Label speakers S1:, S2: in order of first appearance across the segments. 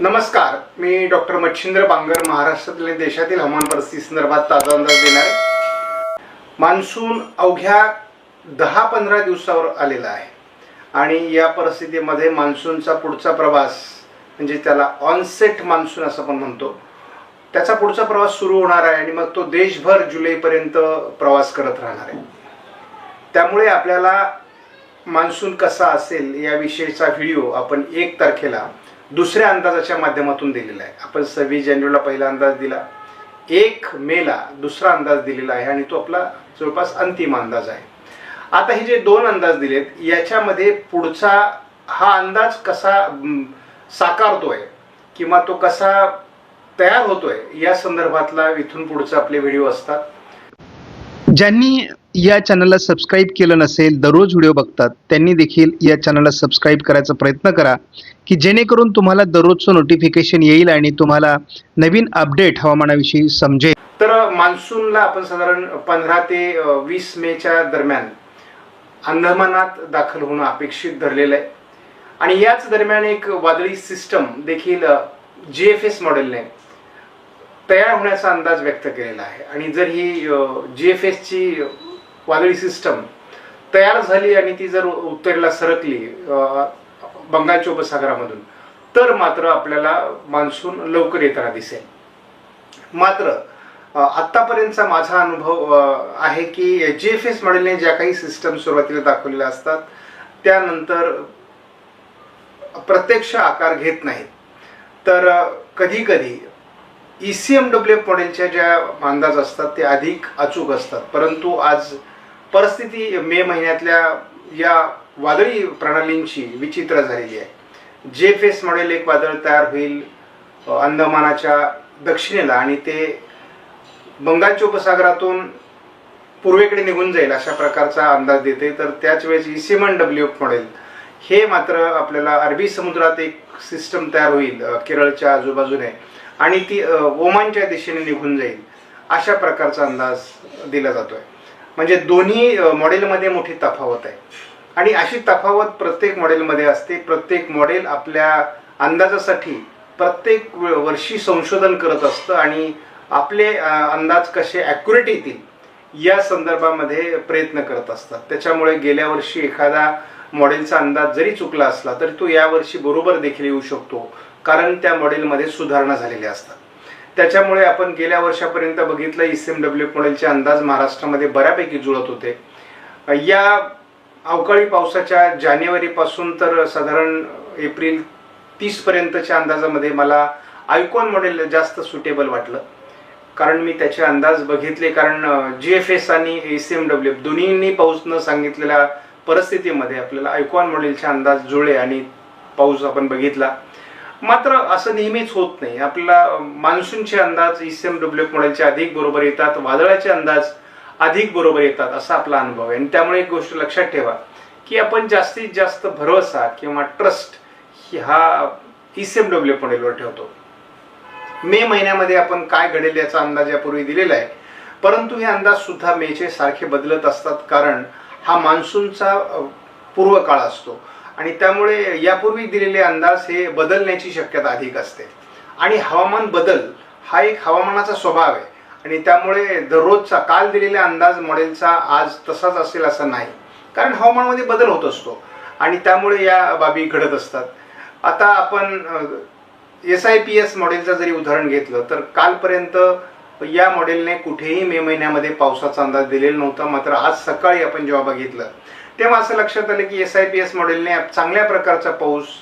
S1: नमस्कार, मी डॉक्टर मच्छिंद्र बांगर महाराष्ट्रातील देशातील हवामान परिस्थिती संदर्भात ताजा अंदाज देणार आहे। मान्सून अवघ्या 10-15 दिवसावर आलेला आहे आणि या परिस्थितीमध्ये मान्सूनचा पुढचा प्रवास म्हणजे त्याला ऑनसेट मान्सून असं आपण म्हणतो, त्याचा पुढचा प्रवास सुरू होणार आहे आणि मग तो देशभर जुलैपर्यंत प्रवास करत राहणार आहे। त्यामुळे आपल्याला मान्सून कसा असेल याविषयीचा व्हिडिओ आपण 1 तारखेला दुसऱ्या अंदाजाच्या माध्यमातून दिलेला आहे। आपण 26 जानेवारीला पहिला अंदाज दिला, 1 मेला दुसरा अंदाज दिलेला आहे आणि तो आपला जवळपास अंतिम अंदाज आहे। आता हे जे 2 अंदाज दिलेत याच्यामध्ये पुढचा हा अंदाज कसा साकारतोय किंवा तो कसा तयार होतोय या संदर्भातला इथून पुढचे आपले व्हिडिओ असतात।
S2: ज्यांनी या चॅनलला सबस्क्राईब केलं नसेल, दररोज व्हिडिओ बघतात, त्यांनी देखील या चॅनलला सबस्क्राईब करायचा प्रयत्न करा की जेणेकरून तुम्हाला दररोजचं नोटिफिकेशन येईल आणि तुम्हाला नवीन अपडेट हवामानाविषयी समजेल।
S1: तर मान्सूनला आपण साधारण 15 ते 20 मेच्या दरम्यान अंदमानात दाखल होणं अपेक्षित धरलेलं आहे आणि याच दरम्यान एक वादळी सिस्टम देखील GFS मॉडेलने तयार होण्याचा अंदाज व्यक्त केलेला आहे आणि जर ही GFS ची वादळी सिस्टम तयार झाली आणि ती जर उत्तरेला सरकली बंगालच्या उपसागरामधून तर मात्र आपल्याला मान्सून लवकर येताना दिसेल। मात्र आत्तापर्यंतचा माझा अनुभव आहे की GFS मॉडेलने ज्या काही सिस्टम सुरुवातीला दाखवलेल्या असतात त्यानंतर प्रत्यक्ष आकार घेत नाहीत, तर कधी कधी ECMWF मॉडेलच्या ज्या अंदाज असतात ते अधिक अचूक असतात। परंतु आज परिस्थिती मे महिन्यातल्या या वादळी प्रणालींची विचित्र झालेली आहे। GFS मॉडेल एक वादळ तयार होईल अंदमानाच्या दक्षिणेला आणि ते बंगालच्या उपसागरातून पूर्वेकडे निघून जाईल अशा प्रकारचा अंदाज देते। तर त्याच वेळेस ECMWF मॉडेल हे मात्र आपल्याला अरबी समुद्रात एक सिस्टम तयार होईल केरळच्या आजूबाजूने आणि ती ओमानच्या दिशेने निघून जाईल अशा प्रकारचा अंदाज दिला जातोय। म्हणजे दोन्ही मॉडेलमध्ये मोठी तफावत आहे आणि अशी तफावत प्रत्येक मॉडेलमध्ये असते। प्रत्येक मॉडेल आपल्या अंदाजासाठी प्रत्येक वर्षी संशोधन करत असतं आणि आपले अंदाज कसे ॲक्युरेट येतील या संदर्भामध्ये प्रयत्न करत असतात। त्याच्यामुळे गेल्या वर्षी एखादा मॉडेलचा अंदाज जरी चुकला असला तरी तो यावर्षी बरोबर देखील येऊ शकतो, कारण त्या मॉडेलमध्ये सुधारणा झालेल्या असतात। त्याच्यामुळे आपण गेल्या वर्षापर्यंत बघितलं ECMWF मॉडेलचे अंदाज महाराष्ट्रामध्ये बऱ्यापैकी जुळत होते। या अवकाळी पावसाच्या जानेवारीपासून तर साधारण एप्रिल 30 पर्यंतच्या अंदाजामध्ये मला आयकॉन मॉडेल जास्त सुटेबल वाटलं, कारण मी त्याचे अंदाज बघितले। कारण GFS आणि ECMWF दोन्हींनी पाऊस न सांगितलेल्या परिस्थितीमध्ये आपल्याला आयकॉन मॉडेलचे अंदाज जुळले आणि पाऊस आपण बघितला। मात्र असं नेहमीच होत नाही, आपल्याला मान्सूनचे अंदाज ECMWF मॉडेलचे अधिक बरोबर येतात, वादळाचे अंदाज अधिक बरोबर येतात असा आपला अनुभव आहे। आणि त्यामुळे एक गोष्ट लक्षात ठेवा की आपण जास्तीत जास्त भरोसा किंवा ट्रस्ट हा ECMWF मॉडेलवर ठेवतो। मे महिन्यामध्ये आपण काय घडेल याचा अंदाज यापूर्वी दिलेला आहे, परंतु हे अंदाज सुद्धा मेचे सारखे बदलत असतात, कारण हा मान्सूनचा पूर्वकाळ असतो आणि त्यामुळे यापूर्वी दिलेले अंदाज हे बदलण्याची शक्यता अधिक असते आणि हवामान बदल हा एक हवामानाचा स्वभाव आहे आणि त्यामुळे दररोजचा काल दिलेला अंदाज मॉडेलचा आज तसाच असेल असं नाही, कारण हवामानामध्ये बदल होत असतो आणि त्यामुळे या बाबी घडत असतात। आता आपण SIPS मॉडेलचं जरी उदाहरण घेतलं तर कालपर्यंत या मॉडेलने कुठेही मे महिन्यामध्ये पावसाचा अंदाज दिलेला नव्हता। मात्र आज सकाळी आपण जेव्हा बघितलं तेव्हा असं लक्षात आलं की SIPS मॉडेलने चांगल्या प्रकारचा पाऊस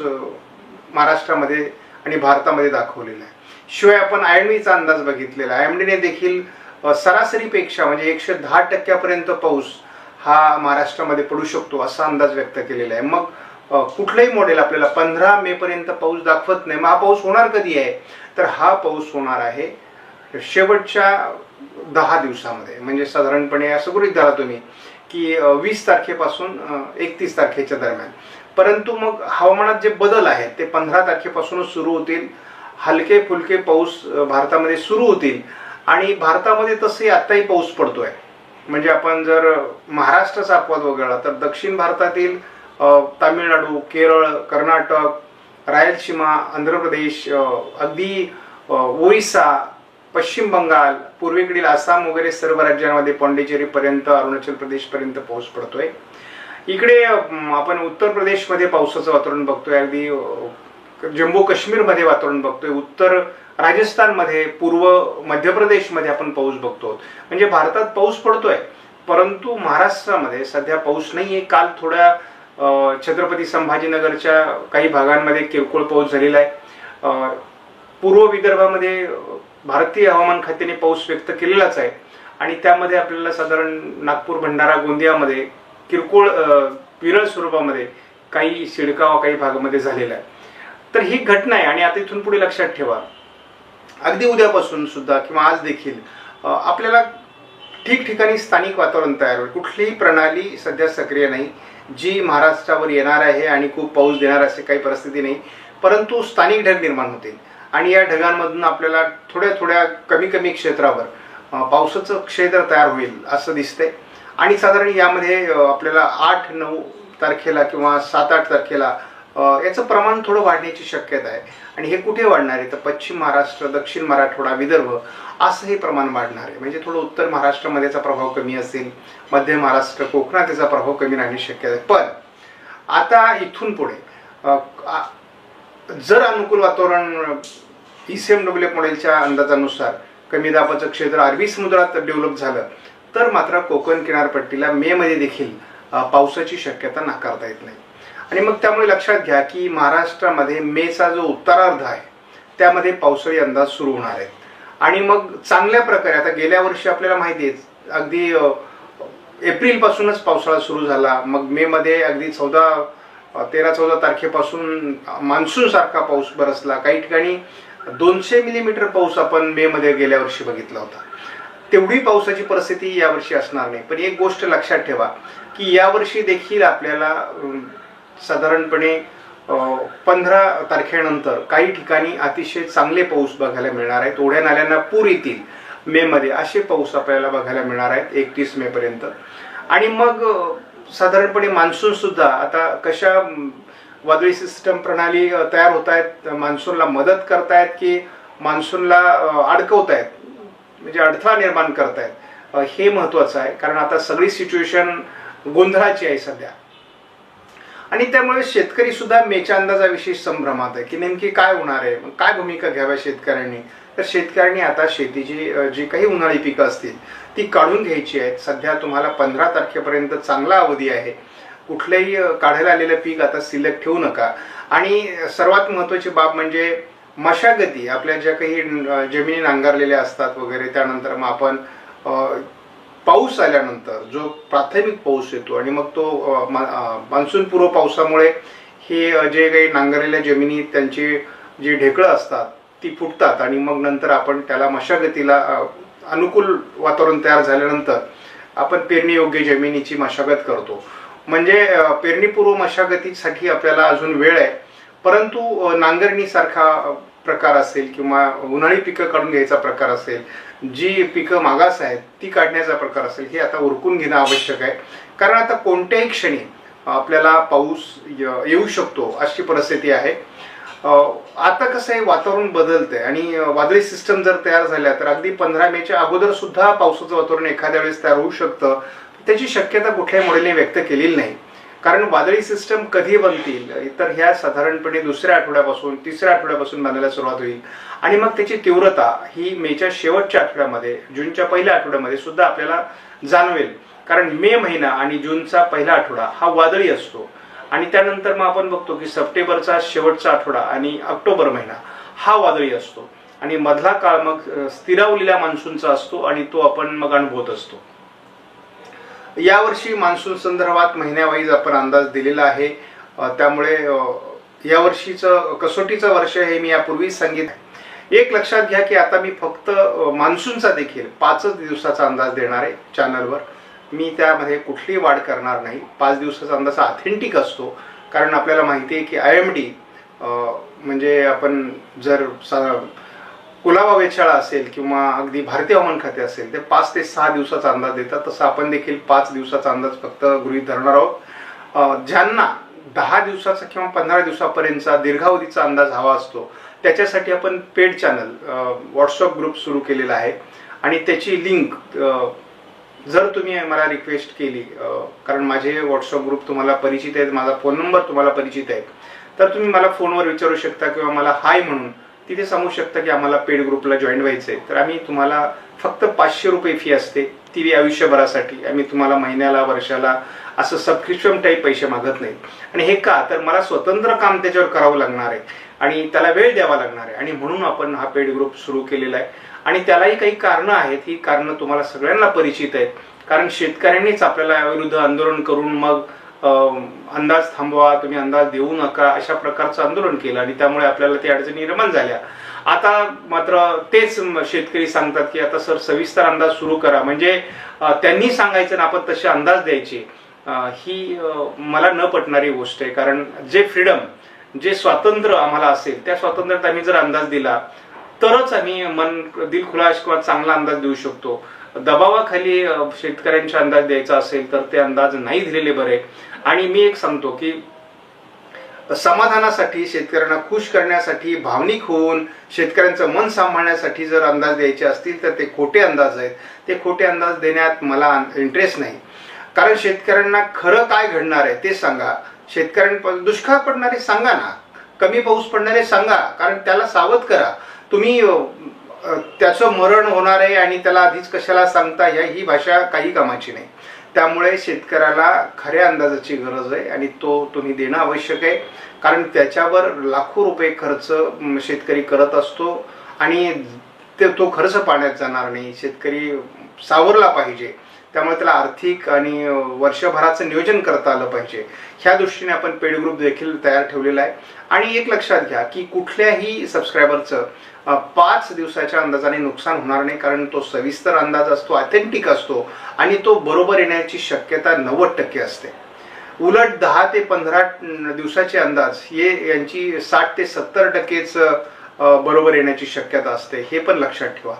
S1: महाराष्ट्रामध्ये आणि भारतामध्ये दाखवलेला आहे। शिवाय आपण IMDचा अंदाज बघितलेला आहे, IMDने देखील सरासरीपेक्षा म्हणजे 110% पाऊस हा महाराष्ट्रामध्ये पडू शकतो असा अंदाज व्यक्त केलेला आहे। मग कुठलंही मॉडेल आपल्याला 15 मे पर्यंत पाऊस दाखवत नाही। मग हा पाऊस होणार कधी आहे, तर हा पाऊस होणार आहे शेवटच्या 10 दिवसामध्ये, म्हणजे साधारणपणे असं गृहीत धरा तुम्ही की 20 तारखेपासून 31 तारखेच्या दरम्यान। परंतु मग हवामानात जे बदल आहेत ते 15 तारखेपासूनच सुरू होतील, हलके फुलके पाऊस भारतामध्ये सुरू होतील आणि भारतामध्ये तसंही आत्ताही पाऊस पडतोय। म्हणजे आपण जर महाराष्ट्राचा अपवाद वगळला तर दक्षिण भारतातील तामिळनाडू, केरळ, कर्नाटक, रायलसीमा, आंध्र प्रदेश, अगदी ओरिसा, पश्चिम बंगाल, पूर्वेकडील आसाम वगैरे सर्व राज्यांमध्ये पॉंडिचेरीपर्यंत, अरुणाचल प्रदेशपर्यंत पाऊस पडतोय. इकडे आपण उत्तर प्रदेशमध्ये पावसाचं वातावरण बघतोय, अगदी जम्मू काश्मीरमध्ये वातावरण बघतोय, उत्तर राजस्थानमध्ये, पूर्व मध्य प्रदेशमध्ये आपण पाऊस बघतो. म्हणजे भारतात पाऊस पडतोय, परंतु महाराष्ट्रामध्ये सध्या पाऊस नाहीये. काल थोड्या छत्रपती संभाजीनगरच्या काही भागांमध्ये किरकोळ पाऊस झालेला आहे. पूर्व विदर्भामध्ये भारतीय हवामान खात्याने पाऊस व्यक्त केलेलाच आहे आणि त्यामध्ये आपल्याला साधारण नागपूर, भंडारा, गोंदियामध्ये किरकोळ विरळ स्वरूपामध्ये काही शिडकावा काही भागामध्ये झालेला आहे. तर ही घटना आहे आणि आता इथून पुढे लक्षात ठेवा, अगदी उद्यापासून सुद्धा किंवा आज देखील आपल्याला ठिकठिकाणी स्थानिक वातावरण तयार होईल. कुठलीही प्रणाली सध्या सक्रिय नाही जी महाराष्ट्रावर येणार आहे आणि खूप पाऊस देणार असे काही परिस्थिती नाही, परंतु स्थानिक ढग निर्माण होतील आणि या ढगांमधून आपल्याला थोड्या थोड्या कमी कमी क्षेत्रावर पावसाचं क्षेत्र तयार होईल असं दिसतंय. आणि साधारण यामध्ये आपल्याला 8-9 तारखेला किंवा 7-8 तारखेला याचं प्रमाण थोडं वाढण्याची शक्यता आहे. आणि हे कुठे वाढणार आहे तर पश्चिम महाराष्ट्र, दक्षिण मराठवाडा, विदर्भ असं हे प्रमाण वाढणार आहे. म्हणजे थोडं उत्तर महाराष्ट्रामध्ये याचा प्रभाव कमी असेल, मध्य महाराष्ट्र, कोकणात याचा प्रभाव कमी राहण्याची शक्यता आहे. पण आता इथून पुढे जर अनुकूल वातावरण ECMWF मॉडेलच्या अंदाजानुसार कमी दाबाचं क्षेत्र अरबी समुद्रात डेव्हलप झालं तर मात्र कोकण किनारपट्टीला मे मध्ये देखील पावसाची शक्यता नाकारता येत नाही. आणि मग त्यामुळे लक्षात घ्या की महाराष्ट्रामध्ये मेचा जो उत्तरार्ध आहे त्यामध्ये पावसाळी अंदाज सुरू होणार आहेत. आणि मग चांगल्या प्रकारे आता गेल्या वर्षी आपल्याला माहिती आहे अगदी एप्रिल पासूनच पावसाळा सुरू झाला, मग मे मध्ये अगदी 13-14 तारखेपासून मान्सून सारखा पाऊस बरसला. काही ठिकाणी 200 मिलीमीटर पाऊस आपण मे मध्ये गेल्या वर्षी बघितला होता. तेवढी पावसाची परिस्थिती यावर्षी असणार नाही. पण एक गोष्ट लक्षात ठेवा की यावर्षी देखील आपल्याला साधारणपणे 15 तारखेनंतर काही ठिकाणी अतिशय चांगले पाऊस बघायला मिळणार आहेत. ओढ्या नाल्यांना पूर येतील मे मध्ये असे पाऊस आपल्याला बघायला मिळणार आहेत 31 मे पर्यंत. आणि मग साधारणपणे मान्सून सुद्धा आता कशा वादळी सिस्टम प्रणाली तयार होत आहेत, मान्सूनला मदत करतायत की मान्सूनला अडकवतायत, म्हणजे अडथळा निर्माण करतायत, हे महत्वाचं आहे. कारण आता सगळी सिच्युएशन गोंधळाची आहे सध्या. आणि त्यामुळे शेतकरी सुद्धा मेच्या अंदाजाविषयी संभ्रमात आहे की नेमकी काय होणार आहे, काय भूमिका घ्याव्या शेतकऱ्यांनी. तर शेतकऱ्यांनी आता शेतीची जी काही उन्हाळी पिकं असतील ती काढून घ्यायची आहेत. सध्या तुम्हाला 15 तारखेपर्यंत चांगला अवधी आहे. कुठलंही काढायला आलेलं पीक आता शिल्लक ठेवू नका. आणि सर्वात महत्त्वाची बाब म्हणजे मशागती, आपल्या ज्या काही जमिनी नांगरलेल्या असतात वगैरे, त्यानंतर मग आपण पाऊस आल्यानंतर जो प्राथमिक पाऊस येतो आणि मग तो मान्सून पूर्व पावसामुळे हे जे काही नांगरलेल्या जमिनी त्यांची जी ढेकळं असतात ती फुटतात आणि मग नंतर आपण त्याला मशागतीला अनुकूल वातावरण तयार झाल्यानंतर आपण पेरणी योग्य जमिनीची मशागत करतो. म्हणजे पेरणीपूर्व मशागतीसाठी आपल्याला अजून वेळ आहे, परंतु नांगरणीसारखा प्रकार असेल किंवा उन्हाळी पिकं काढून घ्यायचा प्रकार असेल, जी पिकं मागास आहेत ती काढण्याचा प्रकार असेल, हे आता उरकून घेणं आवश्यक आहे. कारण आता कोणत्याही क्षणी आपल्याला पाऊस येऊ शकतो अशी परिस्थिती आहे. आता कसं आहे, वातावरण बदलतंय आणि वादळी सिस्टम जर तयार झाल्या तर अगदी 15 मेच्या अगोदर सुद्धा पावसाचं वातावरण एखाद्या वेळेस तयार होऊ शकतं. त्याची शक्यता कुठल्याही मॉडेलने व्यक्त केलेली नाही. कारण वादळी सिस्टम कधी बनतील तर ह्या साधारणपणे दुसऱ्या आठवड्यापासून तिसऱ्या आठवड्यापासून बनायला सुरुवात होईल आणि मग त्याची तीव्रता ही मेच्या शेवटच्या आठवड्यामध्ये, जूनच्या पहिल्या आठवड्यामध्ये सुद्धा आपल्याला जाणवेल. कारण मे महिना आणि जूनचा पहिला आठवडा हा वादळी असतो आणि त्यानंतर मग आपण बघतो की सप्टेंबरचा शेवटचा आठवडा आणि ऑक्टोबर महिना हा वादळी असतो आणि मधला काळ मग स्थिरावलेल्या मान्सूनचा असतो आणि तो आपण मग अनुभवत असतो. यावर्षी मान्सून संदर्भात महिन्यावाईज आपण अंदाज दिलेला आहे. त्यामुळे यावर्षीचं कसोटीचं वर्ष हे मी यापूर्वीच सांगितलं. एक लक्षात घ्या की आता मी फक्त मान्सूनचा देखील 5 दिवसाचा अंदाज देणार आहे चॅनलवर. मी त्यामध्ये कुठलीही वाढ करणार नाही. 5 दिवसाचा अंदाज ऑथेंटिक असतो. कारण आपल्याला माहिती आहे की IMD म्हणजे आपण जर कुलाबा वेधशाळा असेल किंवा अगदी भारतीय हवामान खाते असेल ते 5 ते 6 दिवसाचा अंदाज देतात. तसं आपण देखील 5 दिवसाचा अंदाज फक्त गृहीत धरणार आहोत. ज्यांना 10 दिवसाचा किंवा 15 दिवसापर्यंतचा दीर्घावधीचा अंदाज हवा असतो, त्याच्यासाठी आपण पेड चॅनल व्हॉट्सअप ग्रुप सुरू केलेला आहे आणि त्याची लिंक जर तुम्ही मला रिक्वेस्ट केली, कारण माझे व्हॉट्सअप ग्रुप तुम्हाला परिचित आहेत, माझा फोन नंबर तुम्हाला परिचित आहे, तर तुम्ही मला फोनवर विचारू शकता किंवा मला हाय म्हणून तिथे सांगू शकता की आम्हाला पेड ग्रुपला जॉईन व्हायचं आहे. तर आम्ही तुम्हाला फक्त 500 रुपये फी असते, ती आयुष्यभरासाठी. आम्ही तुम्हाला महिन्याला वर्षाला असं सबस्क्रिप्शन टाईप पैसे मागत नाही. आणि हे का, तर मला स्वतंत्र काम त्याच्यावर करावं लागणार आहे आणि त्याला वेळ द्यावा लागणार आहे आणि म्हणून आपण हा पेड ग्रुप सुरू केलेला आहे. आणि त्यालाही काही कारणं आहेत, ही कारणं तुम्हाला सगळ्यांना परिचित आहेत. कारण शेतकऱ्यांनीच आपल्याला याविरुद्ध आंदोलन करून मग अंदाज थांबवा, तुम्ही अंदाज देऊ नका, अशा प्रकारचं आंदोलन केलं आणि त्यामुळे आपल्याला ती अडचणी निर्माण झाल्या. आता मात्र तेच शेतकरी सांगतात की आता सर सविस्तर अंदाज सुरू करा, म्हणजे त्यांनी सांगायचं ना आपण तसे अंदाज द्यायचे. ही मला न पटणारी गोष्ट आहे. कारण जे फ्रीडम, जे स्वातंत्र्य आम्हाला असेल, त्या स्वातंत्र्यात आम्ही जर अंदाज दिला तरच आम्ही दिलखुलास किंवा चांगला अंदाज देऊ शकतो. दबावाखाली शेतकऱ्यांचा अंदाज द्यायचा असेल तर ते अंदाज नाही दिलेले बरे. आणि मी एक सांगतो की समाधानासाठी, शेतकऱ्यांना खुश करण्यासाठी, भावनिक होऊन शेतकऱ्यांचं मन सांभाळण्यासाठी जर अंदाज द्यायचे असतील तर ते खोटे अंदाज आहेत. ते खोटे अंदाज देण्यात मला इंटरेस्ट नाही. कारण शेतकऱ्यांना खरं काय घडणार आहे ते सांगा. शेतकऱ्यांना दुष्काळ पडणारे सांगा ना, कमी पाऊस पडणारे सांगा, कारण त्याला सावध करा. तुम्ही त्याचं मरण होणार आहे आणि त्याला आधीच कशाला सांगता, ही भाषा काही कामाची नाही. त्यामुळे शेतकऱ्याला खऱ्या अंदाजाची गरज आहे आणि तो तुम्ही देणं आवश्यक आहे. कारण त्याच्यावर लाखो रुपये खर्च शेतकरी करत असतो आणि तो खर्च पाण्यात जाणार नाही. शेतकरी सावरला पाहिजे, त्यामुळे त्याला आर्थिक आणि वर्षभराचं नियोजन करता आलं पाहिजे. ह्या दृष्टीने आपण पेड ग्रुप देखील तयार ठेवलेला आहे. आणि एक लक्षात घ्या की कुठल्याही सबस्क्रायबरचं 5 दिवसाच्या अंदाजाने नुकसान होणार नाही. कारण तो सविस्तर अंदाज असतो, ऑथेंटिक असतो आणि तो बरोबर येण्याची शक्यता 90% असते. उलट 10 ते 15 दिवसाचे अंदाज यांची 60 ते 70%च बरोबर येण्याची शक्यता असते. हे पण लक्षात ठेवा.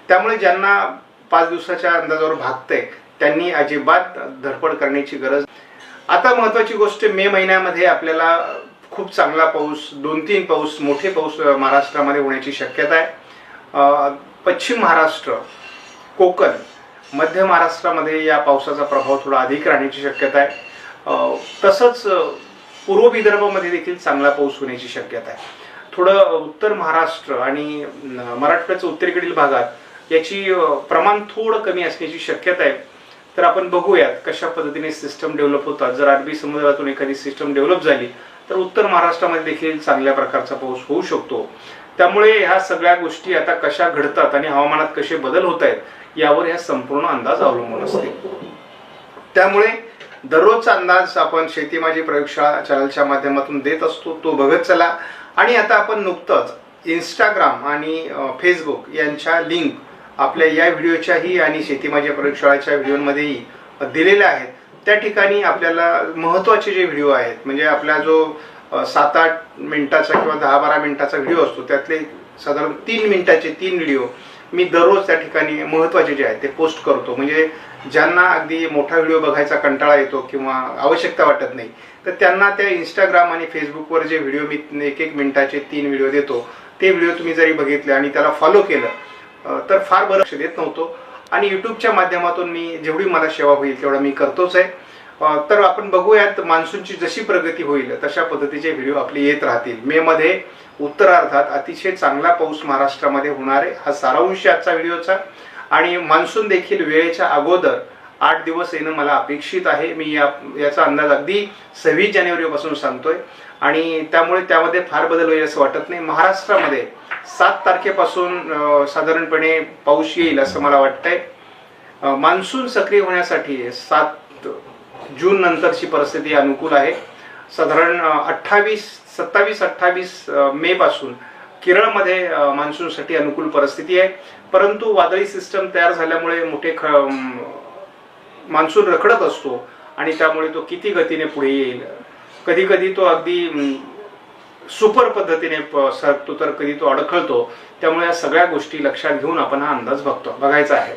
S1: त्यामुळे ज्यांना 5 दिवसाच्या अंदाजावर भागतंय त्यांनी अजिबात धडपड करण्याची गरज. आता महत्वाची गोष्ट, मे महिन्यामध्ये आपल्याला खूप चांगला पाऊस, 2-3 पाऊस, मोठे पाऊस महाराष्ट्रामध्ये होण्याची शक्यता आहे. पश्चिम महाराष्ट्र, कोकण, मध्य महाराष्ट्रामध्ये या पावसाचा प्रभाव थोडा अधिक राहण्याची शक्यता आहे. तसंच पूर्व विदर्भामध्ये देखील चांगला पाऊस होण्याची शक्यता आहे. थोडं उत्तर महाराष्ट्र आणि मराठवाड्याच्या उत्तरेकडील भागात याची प्रमाण थोडं कमी असण्याची शक्यता आहे. तर आपण बघूयात कशा पद्धतीने सिस्टम डेव्हलप होतात. जर अरबी समुद्रातून एखादी सिस्टम डेव्हलप झाली तर उत्तर महाराष्ट्रामध्ये देखील चांगल्या प्रकारचा पाऊस होऊ शकतो. त्यामुळे ह्या सगळ्या गोष्टी आता कशा घडतात आणि हवामानात कसे बदल होत आहेत यावर ह्या संपूर्ण अंदाज अवलंबून असते. त्यामुळे दररोजचा अंदाज आपण शेती माझी प्रयोगशाळा चॅनलच्या माध्यमातून देत असतो, तो बघत चला. आणि आता आपण नुकतंच इंस्टाग्राम आणि फेसबुक यांच्या लिंक आपल्या या व्हिडिओच्याही आणि शेती माझ्या प्रयोगशाळेच्या व्हिडिओमध्येही दिलेल्या आहेत. त्या ठिकाणी आपल्याला महत्त्वाचे जे व्हिडिओ आहेत, म्हणजे आपला जो 7-8 मिनिटाचा किंवा 10-12 मिनिटाचा व्हिडिओ असतो त्यातले साधारण 3 मिनिटाचे 3 व्हिडिओ मी दररोज त्या ठिकाणी महत्त्वाचे जे आहेत ते पोस्ट करतो. म्हणजे ज्यांना अगदी मोठा व्हिडिओ बघायचा कंटाळा येतो किंवा आवश्यकता वाटत नाही तर त्यांना त्या इंस्टाग्राम आणि फेसबुकवर जे व्हिडिओ मी 1-1 मिनिटाचे 3 व्हिडिओ देतो ते व्हिडिओ तुम्ही जरी बघितले आणि त्याला फॉलो केलं तर फार बरं लक्ष देत नव्हतो. आणि यूट्यूबच्या माध्यमातून मी जेवढी मला सेवा होईल तेवढा मी करतोच आहे. तर आपण बघूयात मान्सूनची जशी प्रगती होईल तशा पद्धतीचे व्हिडिओ आपले येत राहतील. मे मध्ये उत्तरार्धात अतिशय चांगला पाऊस महाराष्ट्रामध्ये होणार आहे, हा सारांश आजचा व्हिडिओचा. आणि मान्सून देखील वेळेच्या अगोदर 8 दिवस येणं मला अपेक्षित आहे. मी याचा अंदाज अगदी 26 जानेवारीपासून सांगतोय आणि त्यामुळे त्यामध्ये फार बदल होईल असं वाटत नाही. महाराष्ट्रामध्ये 7 तारखेपासून साधारणपणे पाऊस येईल असं मला वाटतंय. मान्सून सक्रिय होण्यासाठी 7 जून नंतरची परिस्थिती अनुकूल आहे. साधारण 27-28 मे पासून केरळमध्ये मान्सूनसाठी अनुकूल परिस्थिती आहे. परंतु वादळी सिस्टम तयार झाल्यामुळे मोठे मान्सून रखडत असतो आणि त्यामुळे तो किती गतीने पुढे येईल, कधी कधी तो अगदी सुपर पद्धतीने सरकतो तर कधी तो अडखळतो. त्यामुळे या सगळ्या गोष्टी लक्षात घेऊन आपण हा अंदाज बघायचा आहे.